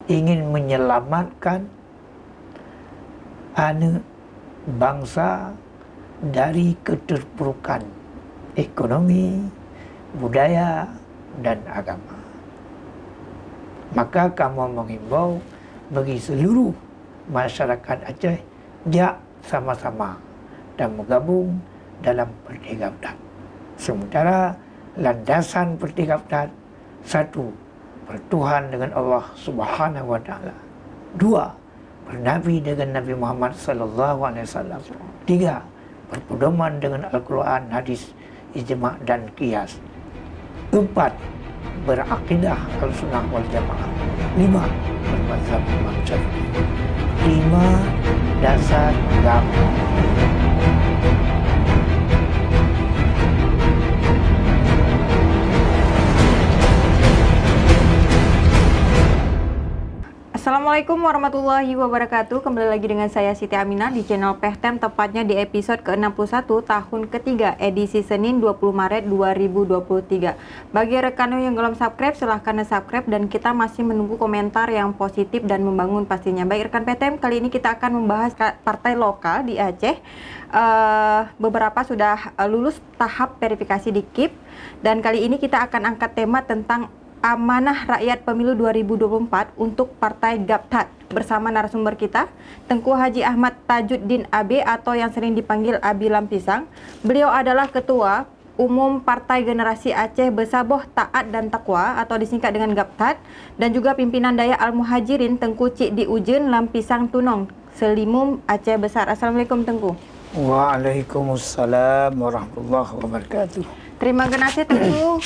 ingin menyelamatkan anak bangsa dari keterpurukan ekonomi, budaya, dan agama. Maka kami menghimbau bagi seluruh masyarakat Aceh jak sama-sama dan bergabung dalam Parti Gabtat. Sementara landasan Parti Gabtat, satu, bertuhan dengan Allah Subhanahu wa taala. Dua, bernabi dengan Nabi Muhammad sallallahu alaihi wasallam. Tiga, berpedoman dengan Al-Quran, hadis, ijma' dan qiyas. Empat, berakidah Al-Sunnah wal Jamaah. Lima, bermazhab Imam Syafi'i. Lima dasar agama. Assalamualaikum warahmatullahi wabarakatuh. Kembali lagi dengan saya Siti Aminah di channel Pehtem, tepatnya di episode ke-61 tahun ketiga edisi Senin 20 Maret 2023. Bagi rekan yang belum subscribe, silahkan subscribe dan kita masih menunggu komentar yang positif dan membangun pastinya. Baik rekan Pehtem, kali ini kita akan membahas partai lokal di Aceh. Beberapa sudah lulus tahap verifikasi di KIP dan kali ini kita akan angkat tema tentang amanah rakyat pemilu 2024 untuk Partai Gabtat bersama narasumber kita Tengku Haji Ahmad Tajuddin AB atau yang sering dipanggil Abi Lampisang. Beliau adalah Ketua Umum Partai Generasi Aceh Besaboh Taat dan Takwa atau disingkat dengan Gabtat, dan juga pimpinan Daya Al-Muhajirin Tengku Cik Di Ujen Lampisang Tunong Selimum Aceh Besar. Assalamualaikum Tengku. Waalaikumsalam warahmatullahi wabarakatuh. Terima kasih Tengku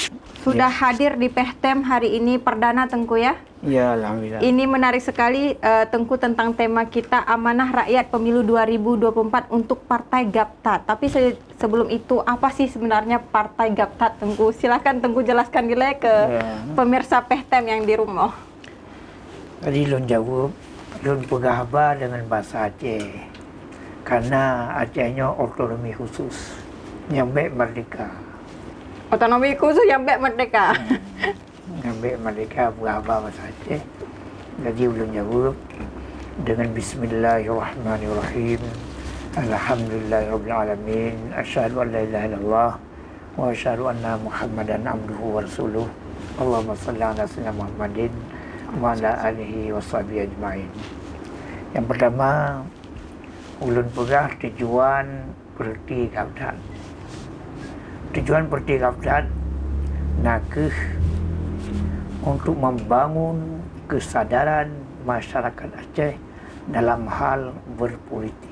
sudah hadir di Pehtem hari ini perdana Tengku ya. Ya, alhamdulillah. Ini menarik sekali Tengku tentang tema kita amanah rakyat pemilu 2024 untuk Partai Gabtat. Tapi sebelum itu apa sih sebenarnya Partai Gabtat Tengku? Silakan Tengku jelaskan dulu ke pemirsa Pehtem yang di rumah. Tadi Lun jawab, Lun pegahaba dengan bahasa Aceh. Karena Acehnya otonomi khusus yang baik merdeka. Otonomi khusus yang baik merdeka. Yang baik merdeka pegahaba bahasa Aceh. Jadi belum jawab dengan Bismillahirrahmanirrahim. Alhamdulillahirabbil alamin. Asyhadu an la ilaha illallah wa asyhadu anna Muhammadan abduhu wa rasuluh. Allahumma shalli ala sayyidina Muhammadin wa ala alihi washabihi ajmain. Yang pertama, ulun pegah tujuan Parti Gabtat. Tujuan Parti Gabtat nakeh untuk membangun kesadaran masyarakat Aceh dalam hal berpolitik.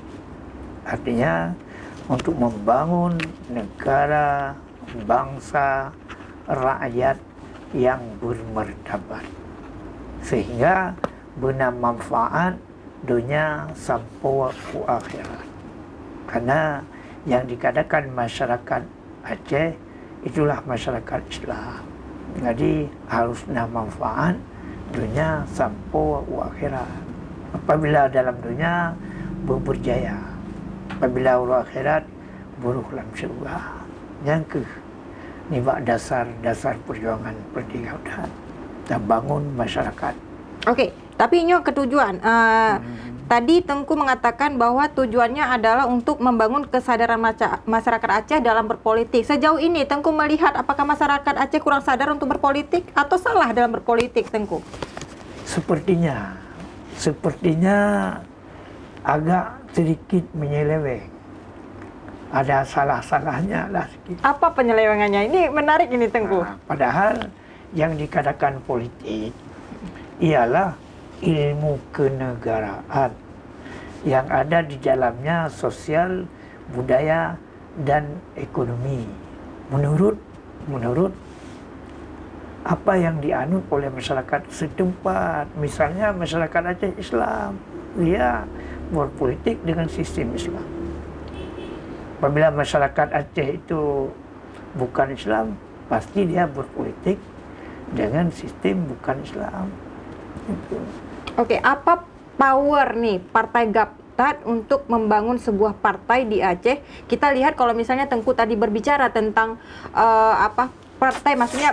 Artinya untuk membangun negara, bangsa, rakyat yang bermartabat sehingga benar manfaat dunia sampai ke akhirat. Karena yang dikatakan masyarakat Aceh itulah masyarakat Islam. Jadi harus manfaat dunia sampai ke akhirat. Apabila dalam dunia berjaya, apabila ke akhirat buruh dalam syurga. Yang ke ni dasar perjuangan Parti Gabtat dan bangun masyarakat. Oke, tapi ini ketujuan. Tadi Tengku mengatakan bahwa tujuannya adalah untuk membangun kesadaran masyarakat Aceh dalam berpolitik. Sejauh ini Tengku melihat apakah masyarakat Aceh kurang sadar untuk berpolitik atau salah dalam berpolitik Tengku? Sepertinya agak sedikit menyeleweng. Ada salah-salahnya lah sedikit. Apa penyelewengannya? Ini menarik ini Tengku. Padahal yang dikatakan politik ialah ilmu kenegaraan yang ada di dalamnya sosial, budaya, dan ekonomi. Menurut apa yang dianut oleh masyarakat setempat. Misalnya masyarakat Aceh Islam, dia berpolitik dengan sistem Islam. Apabila masyarakat Aceh itu bukan Islam, pasti dia berpolitik dengan sistem bukan Islam. Oke, apa power nih Partai Gabtat untuk membangun sebuah partai di Aceh? Kita lihat kalau misalnya Tengku tadi berbicara tentang partai, maksudnya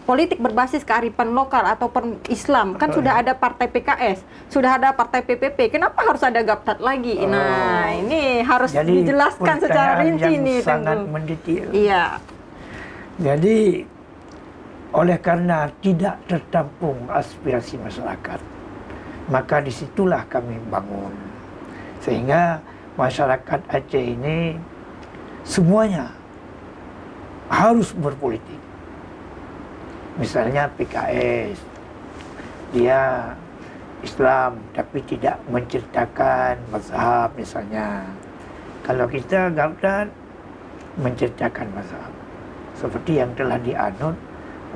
politik berbasis kearifan lokal ataupun Islam, kan sudah ada partai PKS, sudah ada partai PPP, kenapa harus ada Gaptat lagi? Nah, ini harus Jadi, dijelaskan secara rinci yang nih, sangat Tengku. mendetail. Iya. Jadi oleh karena tidak tertampung aspirasi masyarakat, maka disitulah kami bangun. Sehingga masyarakat Aceh ini semuanya harus berpolitik. Misalnya PKS, dia Islam tapi tidak menceritakan mazhab misalnya. Kalau kita Gaptat menceritakan mazhab seperti yang telah dianut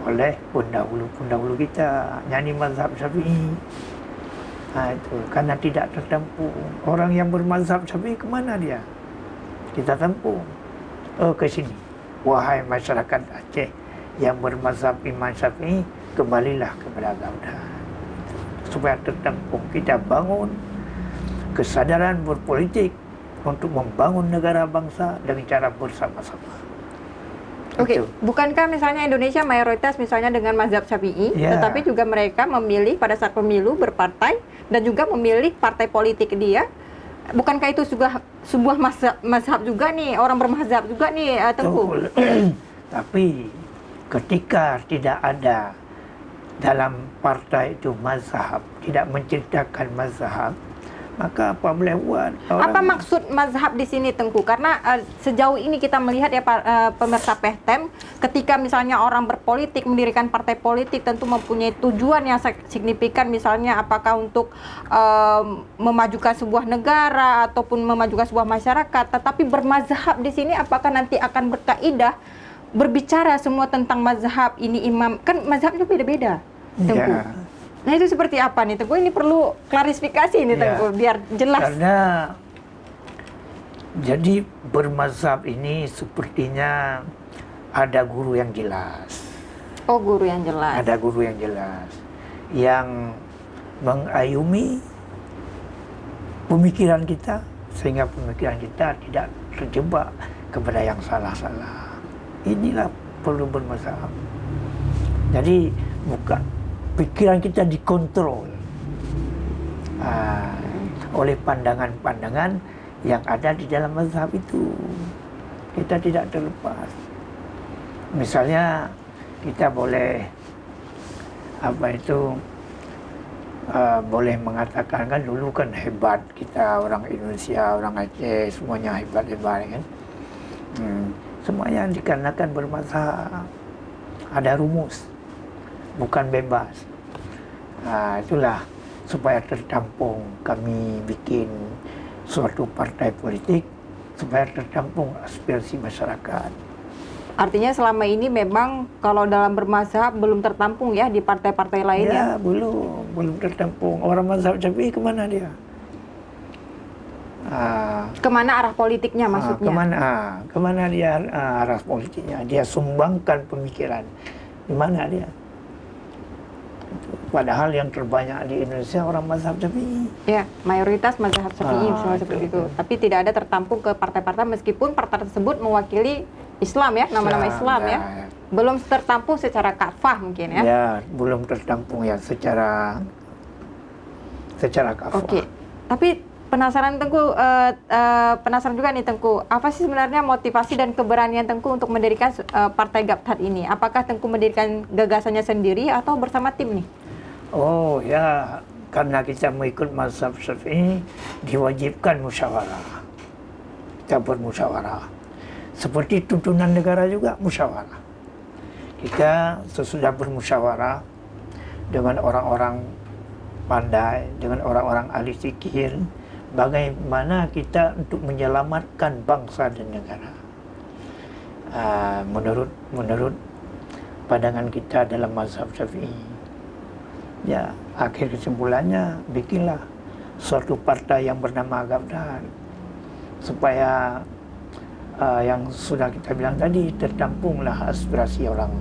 oleh pendahulu kita, nyanyi mazhab Syafi'i. Nah, itu karena tidak tertampung. Orang yang bermazhab Syafi'i kemana dia? Kita tampung. Ke sini. Wahai masyarakat Aceh yang bermazhab Imam Syafi'i, kembalilah kepada Gaptat. Supaya tertampung, kita bangun kesadaran berpolitik untuk membangun negara bangsa dengan cara bersama-sama. Oke, Itu. bukankah misalnya Indonesia mayoritas misalnya dengan mazhab Syafi'i, Ya. tetapi juga mereka memilih pada saat pemilu berpartai dan juga memilih partai politik dia? Bukankah itu juga sebuah mazhab juga nih, orang bermazhab juga nih, Tengku? Betul. Tapi ketika tidak ada dalam partai itu mazhab, tidak menceritakan mazhab, maka apa boleh buat? Apa maksud mazhab di sini, Tengku? Karena sejauh ini kita melihat ya pemirsa Pehtem, ketika misalnya orang berpolitik, mendirikan partai politik tentu mempunyai tujuan yang signifikan, misalnya apakah untuk memajukan sebuah negara ataupun memajukan sebuah masyarakat. Tetapi bermazhab di sini apakah nanti akan berkaidah berbicara semua tentang mazhab ini imam? Kan mazhabnya beda-beda, Tengku. Ya. Nah itu seperti apa nih, Tengku? Ini perlu klarifikasi nih, Tengku, biar jelas. Karena jadi bermazhab ini sepertinya ada guru yang jelas. Oh, guru yang jelas. Ada guru yang jelas yang mengayumi pemikiran kita sehingga pemikiran kita tidak terjebak kepada yang salah-salah. Inilah perlu bermazhab. Jadi bukan pikiran kita dikontrol oleh pandangan-pandangan yang ada di dalam mazhab itu. Kita tidak terlepas. Misalnya kita boleh boleh mengatakan kan dulu kan hebat kita orang Indonesia, orang Aceh semuanya hebat-hebat kan. Semuanya dikarenakan bermazhab. Ada rumus, bukan bebas. Itulah supaya tertampung kami bikin suatu partai politik supaya tertampung aspirasi masyarakat. Artinya selama ini memang kalau dalam bermazhab belum tertampung ya di partai-partai lain ya? Ya, belum tertampung. Orang mazhab Syafi'i kemana dia? Kemana arah politiknya maksudnya? Kemana dia arah politiknya? Dia sumbangkan pemikiran. Di mana dia? Padahal yang terbanyak di Indonesia orang mazhab Syafi'i. Ya, mayoritas mazhab Syafi'i misalnya seperti itu. Tapi tidak ada tertampung ke partai-partai meskipun partai tersebut mewakili Islam ya, nama-nama Islam ya. Belum tertampung secara kafah mungkin ya. Ya, belum tertampung ya secara kafah. Oke. Tapi penasaran Tengku, penasaran juga nih Tengku, apa sih sebenarnya motivasi dan keberanian Tengku untuk mendirikan partai Gaptat ini? Apakah Tengku mendirikan gagasannya sendiri atau bersama tim nih? Oh ya, karena kita mengikut mazhab Syafi'i diwajibkan musyawarah. Kita bermusyawarah. Seperti tuntunan negara juga musyawarah. Kita sesudah bermusyawarah dengan orang-orang pandai, dengan orang-orang ahli fikih, bagaimana kita untuk menyelamatkan bangsa dan negara. Menurut pandangan kita dalam mazhab Syafi'i. Ya, akhir kesimpulannya bikinlah suatu partai yang bernama Gaptat supaya yang sudah kita bilang tadi tertampunglah aspirasi orang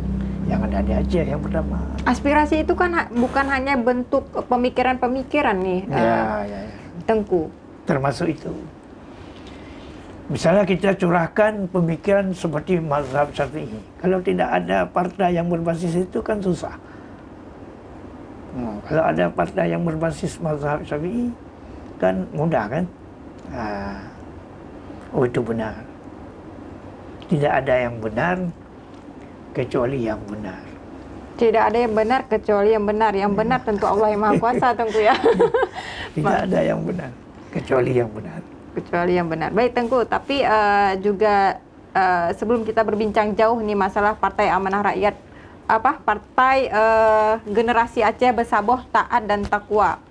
yang ada di Aceh yang pertama. Aspirasi itu kan bukan hanya bentuk pemikiran-pemikiran nih, Ya. Tengku. Termasuk itu. Misalnya kita curahkan pemikiran seperti mazhab Syafi'i. Kalau tidak ada partai yang berbasis itu kan susah. Kalau ada partai yang berbasis mazhab Syafi'i kan mudah kan? Oh itu benar. Tidak ada yang benar kecuali yang benar. Tidak ada yang benar kecuali yang benar. Yang benar tentu Allah yang Maha Kuasa Tengku ya. Tidak ada yang benar kecuali yang benar. Kecuali yang benar. Baik Tengku, tapi juga sebelum kita berbincang jauh nih masalah Partai Amanah Rakyat, Partai Generasi Aceh Besaboh Taat dan Takwa.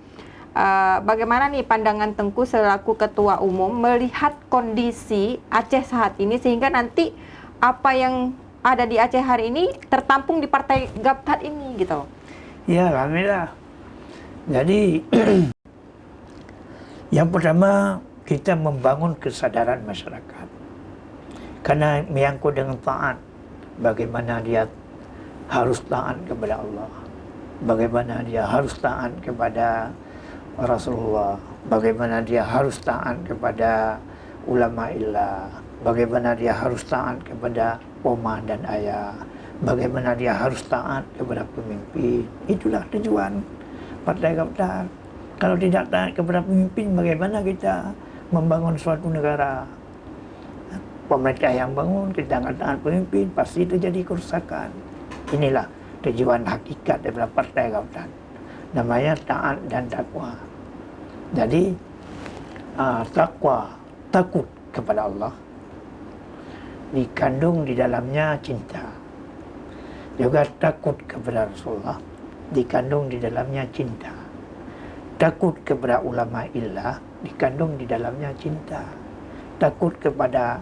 Bagaimana nih pandangan Tengku selaku Ketua Umum melihat kondisi Aceh saat ini sehingga nanti apa yang ada di Aceh hari ini tertampung di Partai Gaptat ini gitu? Ya, alhamdulillah. Jadi yang pertama kita membangun kesadaran masyarakat. Karena menyangkut dengan taat, bagaimana dia harus taat kepada Allah, bagaimana dia harus taat kepada Rasulullah, bagaimana dia harus taat kepada ulama illah, bagaimana dia harus taat kepada omah dan ayah, bagaimana dia harus taat kepada pemimpin. Itulah tujuan Partai Gaptar. Kalau tidak taat kepada pemimpin, bagaimana kita membangun suatu negara? Pemerintah yang bangun, kita nggak taat pemimpin, pasti terjadi kerusakan. Inilah tujuan hakikat daripada Partai Gaptar. Namanya taat dan takwa. Jadi takwa, takut kepada Allah, dikandung di dalamnya cinta. Juga takut kepada Rasulullah, dikandung di dalamnya cinta. Takut kepada ulama illah, dikandung di dalamnya cinta. Takut kepada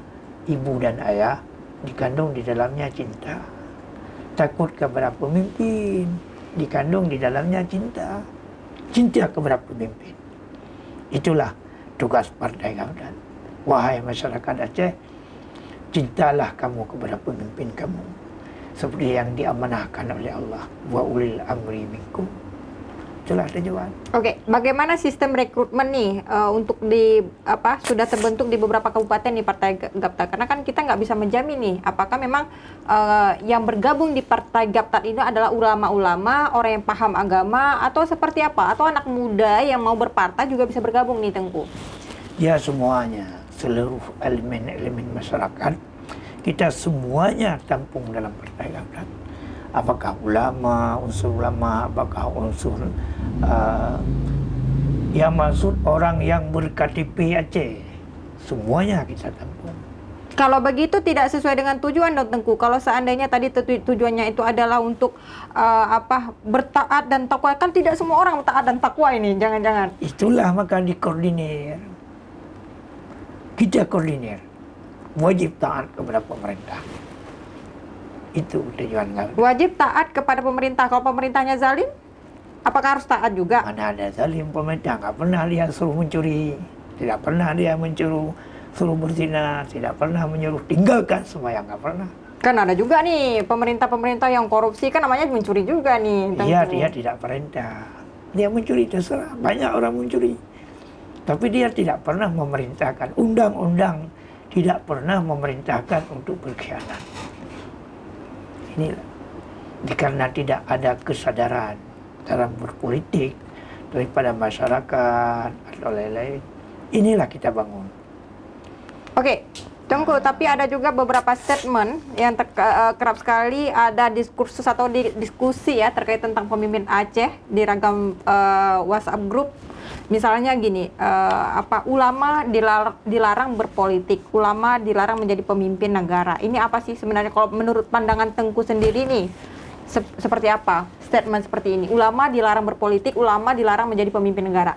ibu dan ayah, dikandung di dalamnya cinta. Takut kepada pemimpin, dikandung di dalamnya cinta. Cinta kepada pemimpin. Itulah tugas Partai Gaptar. Wahai masyarakat Aceh, cintalah kamu kepada pemimpin kamu seperti yang diamanahkan oleh Allah. Wa ulil amri minkum. Itulah tujuan. Oke, bagaimana sistem rekrutmen nih untuk sudah terbentuk di beberapa kabupaten di Partai Gaptar? Karena kan kita nggak bisa menjamin nih, apakah memang yang bergabung di Partai Gaptar ini adalah ulama-ulama, orang yang paham agama, atau seperti apa? Atau anak muda yang mau berpartai juga bisa bergabung nih Tengku? Ya semuanya, seluruh elemen-elemen masyarakat, kita semuanya tampung dalam Partai Gaptar. Apakah unsur ulama, apakah unsur yang maksud orang yang berKTP Aceh, semuanya kita tampung. Kalau begitu tidak sesuai dengan tujuan dong Tengku. Kalau seandainya tadi tujuannya itu adalah untuk bertaat dan takwa, kan tidak semua orang taat dan takwa ini, jangan-jangan. Itulah maka dikoordinir. Kita koordinir. Wajib taat kepada pemerintah. Itu tujuan kami. Wajib taat kepada pemerintah. Kalau pemerintahnya zalim, apakah harus taat juga? Mana ada zalim pemerintah, nggak pernah dia suruh mencuri, tidak pernah dia suruh berzina, tidak pernah menyuruh tinggalkan sembahyang, nggak pernah. Kan ada juga nih pemerintah-pemerintah yang korupsi, kan namanya mencuri juga nih. Iya, dia tidak perintah. Dia mencuri, terserah. Banyak orang mencuri. Tapi dia tidak pernah memerintahkan. Undang-undang tidak pernah memerintahkan untuk berkhianat. Inilah. Karena tidak ada kesadaran dalam berpolitik daripada masyarakat atau lain-lain. Inilah kita bangun. Oke, Tengku, tapi ada juga beberapa statement yang kerap sekali ada diskursus atau diskusi ya terkait tentang pemimpin Aceh di ragam WhatsApp group. Misalnya gini, ulama dilarang berpolitik, ulama dilarang menjadi pemimpin negara. Ini apa sih sebenarnya kalau menurut pandangan Tengku sendiri nih? Seperti apa statement seperti ini? Ulama dilarang berpolitik, ulama dilarang menjadi pemimpin negara.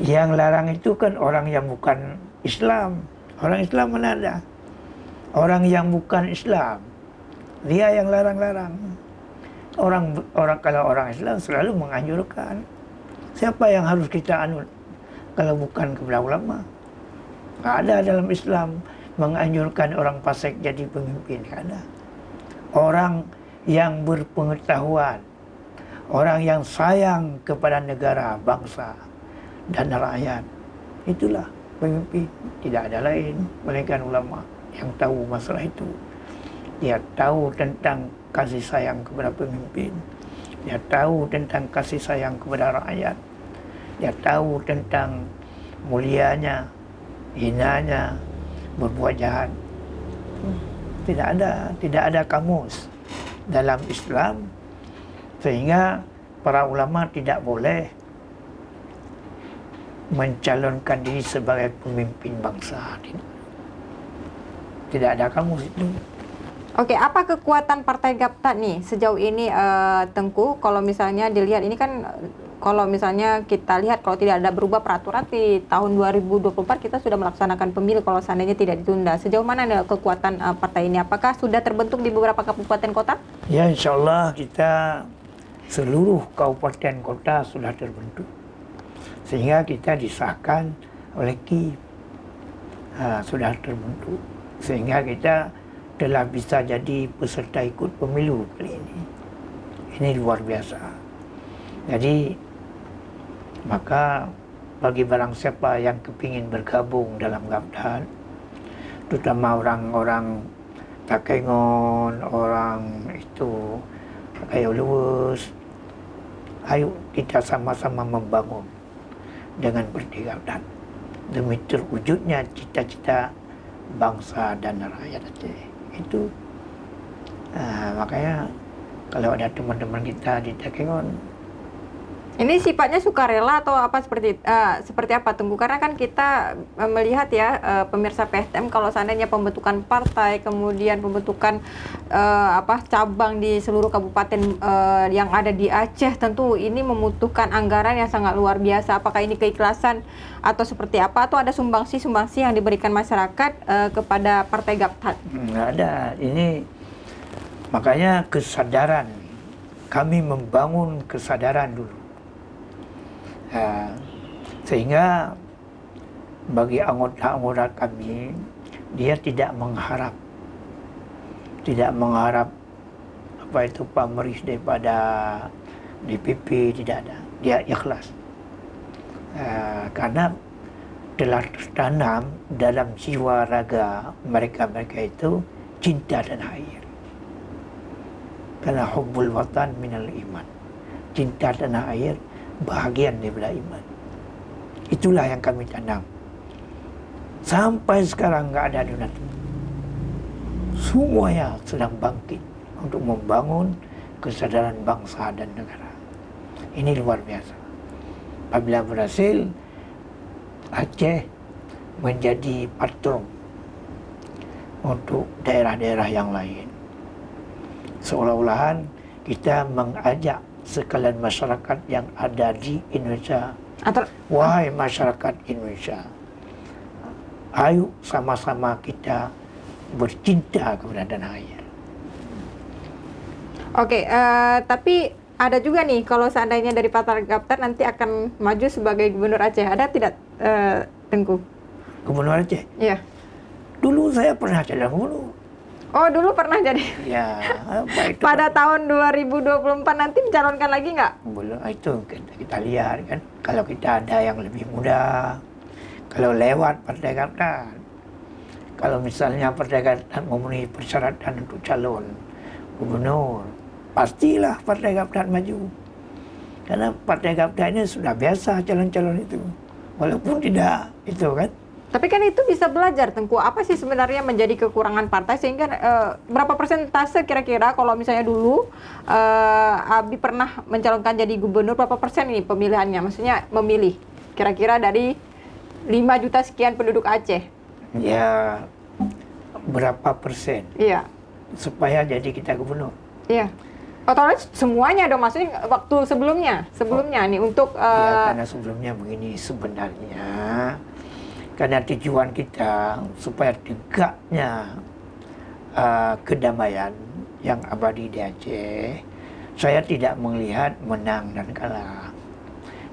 Yang larang itu kan orang yang bukan Islam. Orang Islam mana ada? Orang yang bukan Islam, dia yang larang-larang. Kalau orang Islam selalu menganjurkan. Siapa yang harus kita anut kalau bukan kepada ulama? Nggak ada dalam Islam menganjurkan orang fasik jadi pemimpin. Nggak ada. Orang yang berpengetahuan, orang yang sayang kepada negara, bangsa, dan rakyat, itulah pemimpin, tidak ada lain melainkan ulama yang tahu masalah itu. Dia tahu tentang kasih sayang kepada pemimpin, dia tahu tentang kasih sayang kepada rakyat, dia tahu tentang mulianya, hinanya berbuat jahat. Tidak ada kamus dalam Islam, sehingga para ulama tidak boleh mencalonkan diri sebagai pemimpin bangsa. Tidak ada kamus itu. Oke, apa kekuatan Partai Gaptat nih sejauh ini, Tengku? Kalau misalnya dilihat ini kan, kalau misalnya kita lihat kalau tidak ada berubah peraturan di tahun 2024 kita sudah melaksanakan pemilu kalau seandainya tidak ditunda. Sejauh mana nih kekuatan partai ini? Apakah sudah terbentuk di beberapa kabupaten kota? Ya, insya Allah kita seluruh kabupaten kota sudah terbentuk, sehingga kita disahkan oleh KIP. Sudah terbentuk, sehingga kita telah bisa jadi peserta ikut pemilu kali ini. Ini luar biasa. Jadi, maka bagi barang siapa yang kepingin bergabung dalam Gaptat, terutama orang-orang Takengon, orang itu kayak Luwes, ayo kita sama-sama membangun dengan Partai Gaptat demi terwujudnya cita-cita bangsa dan rakyat Aceh. Itu makanya kalau ada teman-teman kita di Takengon, ini sifatnya sukarela atau apa, seperti apa, Tengku? Karena kan kita melihat ya, pemirsa PSTM, kalau seandainya pembentukan partai, kemudian pembentukan cabang di seluruh kabupaten yang ada di Aceh, tentu ini membutuhkan anggaran yang sangat luar biasa. Apakah ini keikhlasan atau seperti apa? Atau ada sumbangsi yang diberikan masyarakat kepada Partai Gaptat? Nggak ada. Ini makanya kesadaran, kami membangun kesadaran dulu. Sehingga bagi anggota-anggota kami, dia tidak mengharap apa itu pamrih daripada DPP, tidak ada. Dia ikhlas karena telah tertanam dalam jiwa raga mereka itu cinta tanah air. Karena hubbul watan minal iman, cinta tanah air bahagian daripada iman. Itulah yang kami tanam. Sampai sekarang nggak ada donat. Semuanya sedang bangkit untuk membangun kesadaran bangsa dan negara. Ini luar biasa. Apabila berhasil, Aceh menjadi patron untuk daerah-daerah yang lain. Seolah-olahan kita mengajak sekalian masyarakat yang ada di Indonesia. Wahai masyarakat Indonesia, ayo sama-sama kita bercinta kepada tanah air. Oke, tapi ada juga nih, kalau seandainya dari Partai Gaptat nanti akan maju sebagai gubernur Aceh, ada tidak, Tengku? Gubernur Aceh? Iya. Dulu saya pernah jadi gubernur. Oh, dulu pernah jadi? Ya, apa itu? Pada tahun 2024 nanti mencalonkan lagi nggak? Belum, itu kita lihat kan. Kalau kita ada yang lebih muda, kalau lewat Partai Gaptat, kalau misalnya Partai Gaptat memenuhi persyaratan untuk calon gubernur, pastilah Partai Gaptat maju. Karena Partai Gaptat ini sudah biasa calon-calon itu, walaupun tidak itu kan. Tapi kan itu bisa belajar, Tengku. Apa sih sebenarnya menjadi kekurangan partai sehingga berapa persentase kira-kira kalau misalnya dulu Abi pernah mencalonkan jadi gubernur, berapa persen ini pemilihannya? Maksudnya memilih kira-kira dari 5 juta sekian penduduk Aceh. Ya, berapa persen? Iya. Supaya jadi kita gubernur. Iya. Otomatis semuanya dong, maksudnya waktu sebelumnya nih untuk ya, karena sebelumnya begini sebenarnya. Karena tujuan kita supaya tegaknya kedamaian yang abadi di Aceh, saya tidak melihat menang dan kalah.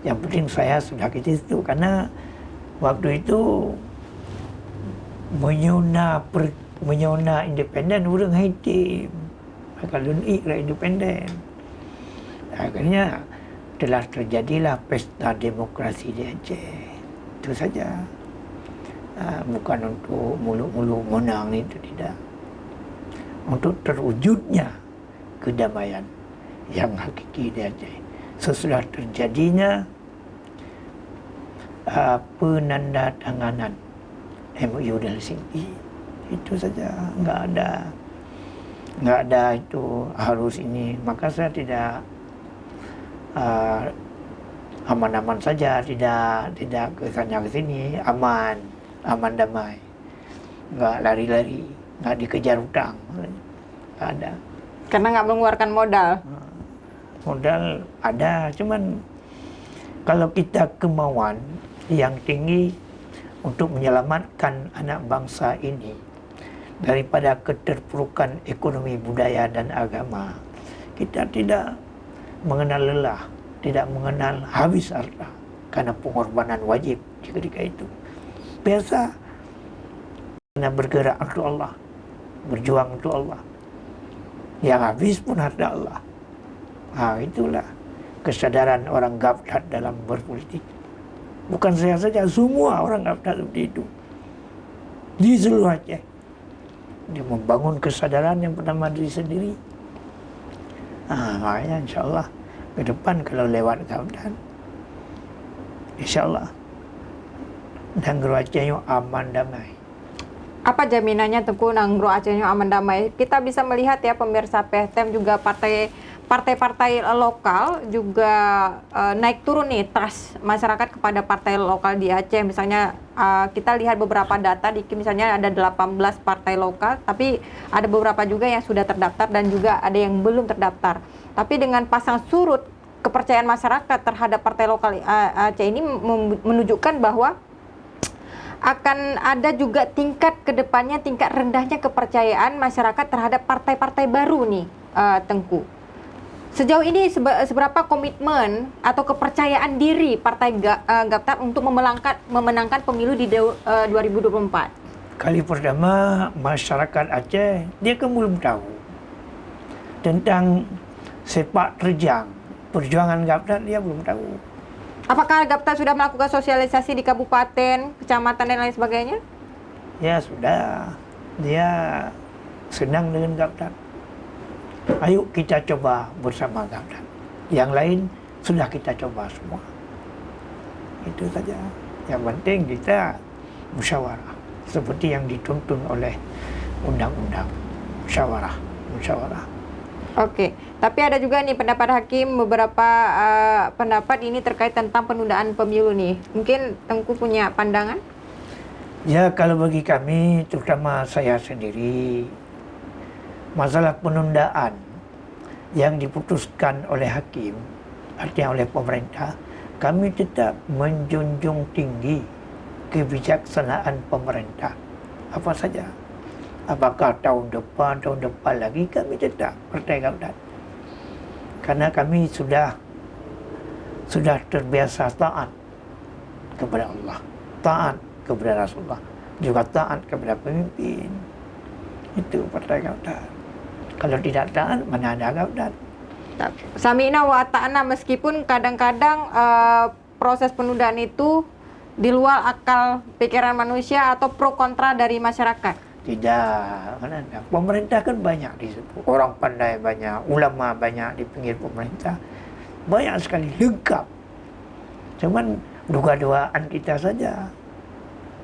Yang penting saya sudah ke situ, karena waktu itu menyona independen urang Haiti, kalau ikra independen. Akhirnya telah terjadilah pesta demokrasi di Aceh. Itu saja. bukan untuk mulu-mulu menang, itu tidak. Untuk terwujudnya kedamaian yang hakiki di Aceh. Sesudah terjadinya penandatanganan MOU dari Helsinki, itu saja. Nggak ada itu harus ini. Maka saya tidak aman-aman saja, tidak ke sana ke sini, aman damai, nggak lari-lari, nggak dikejar hutang, nggak ada. Karena nggak mengeluarkan modal. Modal ada, cuman kalau kita kemauan yang tinggi untuk menyelamatkan anak bangsa ini daripada keterpurukan ekonomi, budaya dan agama, kita tidak mengenal lelah, tidak mengenal habis harta, karena pengorbanan wajib ketika itu. Biasa karena bergerak untuk Allah, berjuang untuk Allah, yang habis pun harta Allah. Itulah kesadaran orang Gapdat dalam berpolitik. Bukan saya saja, semua orang Gapdat seperti itu di seluruh Aceh. Dia membangun kesadaran yang pertama diri sendiri. Makanya insya Allah ke depan kalau lewat Gapdat, insya Allah Nanggro Aceh aman damai. Apa jaminannya Tengku Nanggro Aceh aman damai? Kita bisa melihat ya pemirsa PHTM juga partai-partai lokal juga naik turun nih trust masyarakat kepada partai lokal di Aceh. Misalnya kita lihat beberapa data, misalnya ada 18 partai lokal, tapi ada beberapa juga yang sudah terdaftar dan juga ada yang belum terdaftar. Tapi dengan pasang surut kepercayaan masyarakat terhadap partai lokal Aceh ini menunjukkan bahwa akan ada juga tingkat kedepannya, tingkat rendahnya kepercayaan masyarakat terhadap partai-partai baru nih, Tengku. Sejauh ini seberapa komitmen atau kepercayaan diri Partai Gapdat untuk memenangkan pemilu di 2024? Kali pertama masyarakat Aceh, dia kan belum tahu tentang sepak terjang perjuangan Gapdat, dia belum tahu. Apakah Gapdat sudah melakukan sosialisasi di kabupaten, kecamatan dan lain sebagainya? Ya sudah, dia senang dengan Gapdat. Ayo kita coba bersama Gapdat. Yang lain sudah kita coba semua. Itu saja. Yang penting kita musyawarah, seperti yang dituntun oleh undang-undang. Musyawarah. Oke, tapi ada juga nih pendapat hakim, beberapa pendapat ini terkait tentang penundaan pemilu nih. Mungkin Tengku punya pandangan? Ya, kalau bagi kami, terutama saya sendiri, masalah penundaan yang diputuskan oleh hakim, artinya oleh pemerintah, kami tetap menjunjung tinggi kebijaksanaan pemerintah. Apa saja. Apakah tahun depan lagi, kami tetap Partai Gapdat. Karena kami sudah terbiasa taat kepada Allah, taat kepada Rasulullah, juga taat kepada pemimpin. Itu Partai Gapdat. Kalau tidak taat, mana ada Gapdat. Sami'na wa ata'na, meskipun kadang-kadang proses penundaan itu di luar akal pikiran manusia atau pro kontra dari masyarakat. Tidak, mana ada. Pemerintah kan banyak di situ. Orang pandai banyak, ulama banyak di pinggir pemerintah. Banyak sekali, lengkap. Cuman duga-dugaan kita saja.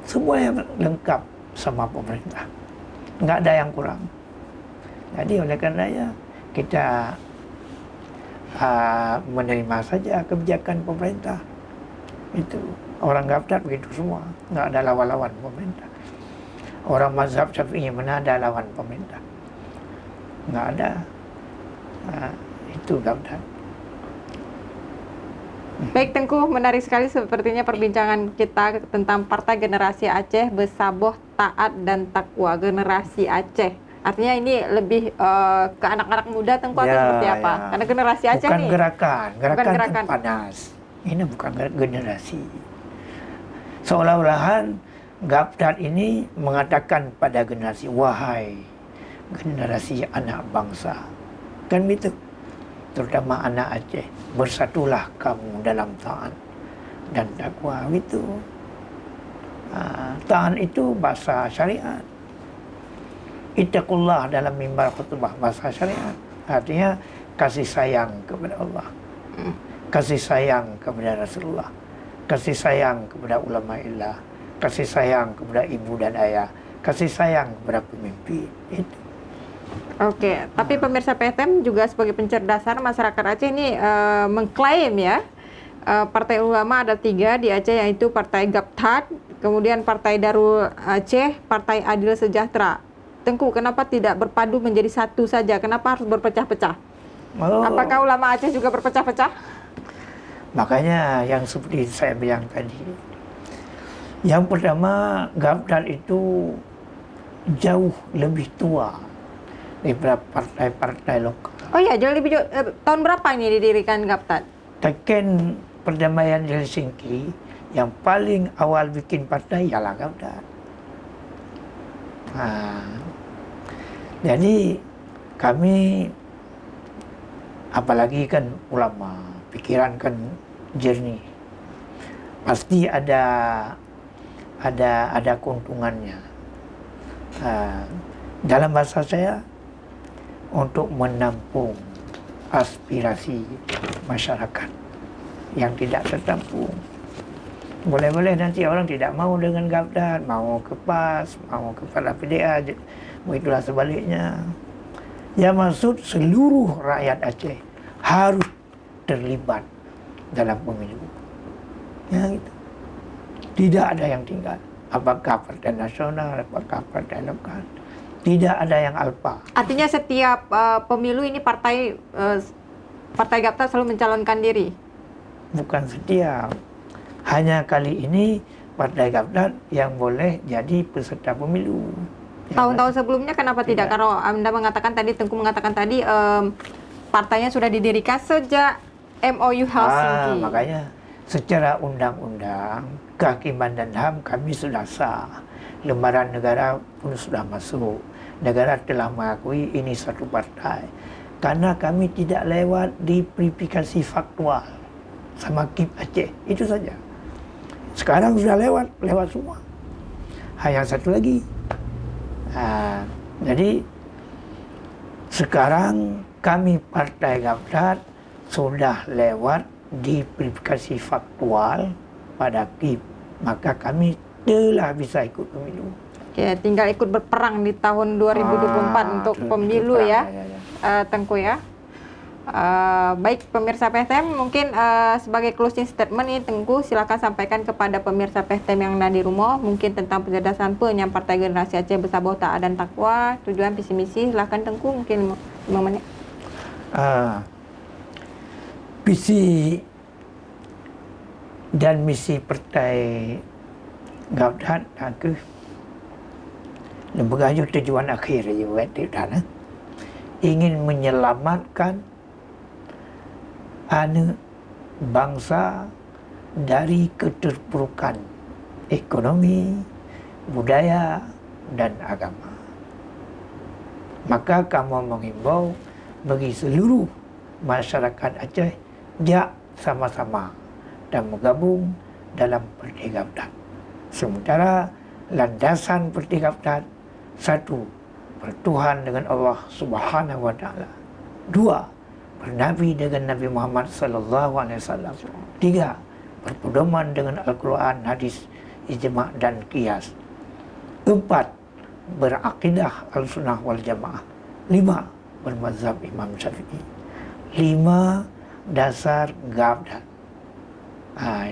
Semua yang lengkap sama pemerintah. Nggak ada yang kurang. Jadi oleh karenanya kita menerima saja kebijakan pemerintah. Itu orang Gapdat begitu semua. Nggak ada lawan-lawan pemerintah. Orang mazhab Syafi'i mana ada lawan pemerintah? Nggak ada. Itu Gapdat. Baik Tengku, menarik sekali sepertinya perbincangan kita tentang Partai Generasi Aceh Besaboh, Taat dan Takwa. Generasi Aceh. Artinya ini lebih ke anak-anak muda Tengku atau seperti apa? Ya. Karena generasi Aceh bukan nih. Gerakan kan panas. Ini bukan generasi. Seolah-olahan Gapdat ini mengatakan pada generasi, wahai generasi anak bangsa. Kan begitu. Terutama anak Aceh, bersatulah kamu dalam taat dan takwa. Itu Tahan itu bahasa syariat. Ittaqullah dalam mimbar khutbah bahasa syariat. Artinya kasih sayang kepada Allah, kasih sayang kepada Rasulullah, kasih sayang kepada ulama illah, kasih sayang kepada ibu dan ayah, kasih sayang kepada pemimpin. Itu. Oke, tapi pemirsa PTM juga sebagai pencerdasan masyarakat Aceh ini mengklaim ya, partai ulama ada 3 di Aceh, yaitu Partai Gaptat, kemudian Partai Darul Aceh, Partai Adil Sejahtera. Tengku, kenapa tidak berpadu menjadi satu saja? Kenapa harus berpecah-pecah? Apakah ulama Aceh juga berpecah-pecah? Makanya yang seperti saya bilang tadi, yang pertama Gaptat itu jauh lebih tua daripada partai-partai lokal. Oh iya, jauh lebih tahun berapa ini didirikan Gaptat? Teken perdamaian di Helsinki yang paling awal bikin partai ialah Gaptat. Jadi kami, apalagi kan ulama, pikiran kan jernih, pasti ada keuntungannya. Dalam bahasa saya, untuk menampung aspirasi masyarakat yang tidak tertampung. Boleh-boleh nanti orang tidak mau dengan Gaptat, mau ke PAS, mau kepada PDA, begitulah sebaliknya. Yang maksud seluruh rakyat Aceh harus terlibat dalam pemilu. Ya gitu. Tidak ada yang tinggal. Apakah partai nasional, apakah partai lokal. Tidak ada yang alpa. Artinya setiap pemilu ini partai Gaptat selalu mencalonkan diri? Bukan setiap. Hanya kali ini Partai Gaptat yang boleh jadi peserta pemilu. Tahun-tahun sebelumnya kenapa tidak? Kalau Anda mengatakan tadi, Tengku mengatakan tadi, partainya sudah didirikan sejak MOU Helsinki. Makanya secara undang-undang, kehakiman dan HAM kami sudah sah. Lembaran negara pun sudah masuk. Negara telah mengakui ini satu partai. Karena kami tidak lewat di verifikasi faktual sama KIP Aceh. Itu saja. Sekarang sudah lewat semua. Hanya satu lagi. Jadi sekarang kami Partai Gaptat sudah lewat di verifikasi faktual pada KIP. Maka kami telah bisa ikut pemilu. Oke, tinggal ikut berperang di tahun 2024 untuk pemilu ya, Tengku ya. Baik pemirsa PTM, mungkin sebagai closing statement ini Tengku silakan sampaikan kepada pemirsa PTM yang ada di rumah mungkin tentang pencerdasan penyam Partai Generasi Aceh Bersabau Taat dan Takwa, tujuan visi misi. Silakan Tengku, mungkin 5 menit. Visi dan misi Partai Gaptat aku lembaga tujuan akhir juga ingin menyelamatkan bangsa dari keterpurukan ekonomi, budaya, dan agama. Maka kami menghimbau bagi seluruh masyarakat Aceh dia sama-sama dan bergabung dalam Partai Gaptat. Sementara landasan Partai Gaptat, 1, bertuhan dengan Allah Subhanahu wa taala. 2, bernabi dengan Nabi Muhammad sallallahu alaihi wasallam. 3, berpedoman dengan Al-Qur'an, hadis, ijma' dan qiyas. 4, berakidah Al-Sunnah wal Jamaah. 5, bermazhab Imam Syafi'i. 5 dasar Gaptat.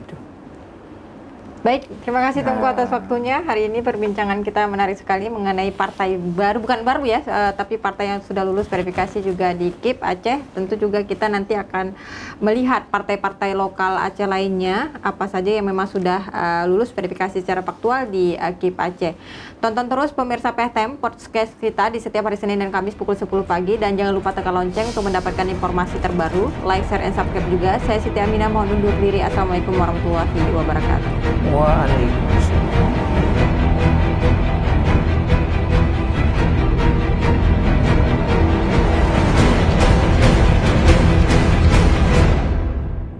Itu. Baik, terima kasih Tengku atas waktunya. Hari ini perbincangan kita menarik sekali mengenai partai baru, bukan baru ya, tapi partai yang sudah lulus verifikasi juga di KIP Aceh. Tentu juga kita nanti akan melihat partai-partai lokal Aceh lainnya, apa saja yang memang sudah lulus verifikasi secara faktual di KIP Aceh. Tonton terus pemirsa PTM podcast kita di setiap hari Senin dan Kamis pukul 10 pagi. Dan jangan lupa tekan lonceng untuk mendapatkan informasi terbaru. Like, share, and subscribe juga. Saya Siti Aminah, mohon undur diri. Assalamualaikum warahmatullahi wabarakatuh. Waalaikumsalam.